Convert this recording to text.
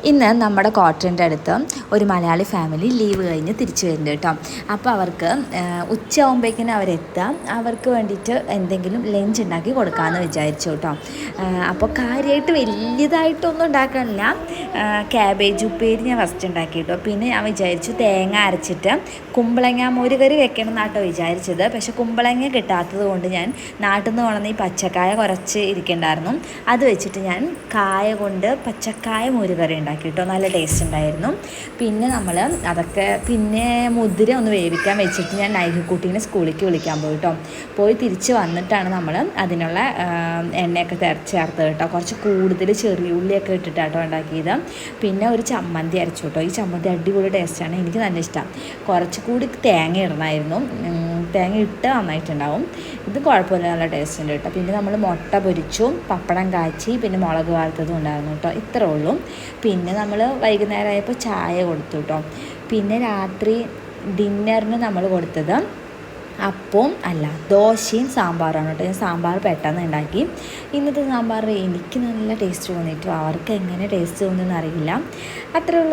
ഇന്ന് നമ്മുടെ ക്വാർട്ടറിൻ്റെ അടുത്ത് ഒരു മലയാളി ഫാമിലി ലീവ് കഴിഞ്ഞ് തിരിച്ചു വരുന്നുണ്ട് കേട്ടോ. അപ്പോൾ അവർക്ക് ഉച്ചയാകുമ്പോഴേക്കിനും അവരെത്താം. അവർക്ക് വേണ്ടിയിട്ട് എന്തെങ്കിലും ലഞ്ച് ഉണ്ടാക്കി കൊടുക്കാമെന്ന് വിചാരിച്ചു കേട്ടോ. അപ്പോൾ കാര്യമായിട്ട് വലിയതായിട്ടൊന്നും ഉണ്ടാക്കാനില്ല. ക്യാബേജ് ഉപ്പേരി ഞാൻ ഫസ്റ്റ് ഉണ്ടാക്കി കേട്ടോ. പിന്നെ ഞാൻ വിചാരിച്ചു തേങ്ങ അരച്ചിട്ട് കുമ്പളങ്ങ മോരുകറി വെക്കണം എന്നാട്ടോ വിചാരിച്ചത്. പക്ഷേ കുമ്പളങ്ങ കിട്ടാത്തത് കൊണ്ട് ഞാൻ നാട്ടിൽ നിന്ന് കൊണ്ടുവന്ന ഈ പച്ചക്കായ കുറച്ച് ഇരിക്കണ്ടായിരുന്നു. അത് വെച്ചിട്ട് ഞാൻ കായ കൊണ്ട് പച്ചക്കായ മോരുകറി ഉണ്ടാക്കി കേട്ടോ. നല്ല ടേസ്റ്റ് ഉണ്ടായിരുന്നു. പിന്നെ നമ്മൾ അതൊക്കെ പിന്നെ മുതിര ഒന്ന് വേവിക്കാൻ വെച്ചിട്ട് ഞാൻ നൈഹുക്കുട്ടീനെ സ്കൂളിലേക്ക് വിളിക്കാൻ പോയി കേട്ടോ. പോയി തിരിച്ച് വന്നിട്ടാണ് നമ്മൾ അതിനുള്ള എണ്ണയൊക്കെ ചേർത്ത് കേട്ടോ. കുറച്ച് കൂടുതൽ ചെറിയ ഉള്ളിയൊക്കെ ഇട്ടിട്ടാട്ടോ ഉണ്ടാക്കിയത്. പിന്നെ ഒരു ചമ്മന്തി അരച്ചു കേട്ടോ. ഈ ചമ്മന്തി അടിപൊളി ടേസ്റ്റാണ്, എനിക്ക് നല്ല ഇഷ്ടം. കുറച്ച് കൂടി തേങ്ങ ഇടണമായിരുന്നു. തേങ്ങ ഇട്ട് നന്നായിട്ടുണ്ടാവും. ഇത് കുഴപ്പമില്ല, നല്ല ടേസ്റ്റ് ഉണ്ട് കേട്ടോ. പിന്നെ നമ്മൾ മുട്ട പൊരിച്ചു, പപ്പടം കാച്ചി, പിന്നെ മുളക് വാർത്തതും ഉണ്ടായിരുന്നു കേട്ടോ. ഇത്രേ ഉള്ളൂ. പിന്നെ നമ്മൾ വൈകുന്നേരമായപ്പോൾ ചായ കൊടുത്തു കേട്ടോ. പിന്നെ രാത്രി ഡിന്നറിന് നമ്മൾ കൊടുത്തത് അപ്പവും ദോശയും സാമ്പാറാണ് കേട്ടോ. ഞാൻ സാമ്പാർ പെട്ടെന്ന് ഉണ്ടാക്കി. ഇന്നത്തെ സാമ്പാർ എനിക്ക് നല്ല ടേസ്റ്റ് തോന്നിയിട്ടു. അവർക്ക് എങ്ങനെ ടേസ്റ്റ് തോന്നുന്നതെന്ന് അറിയില്ല. അത്രേ ഉള്ളൂ.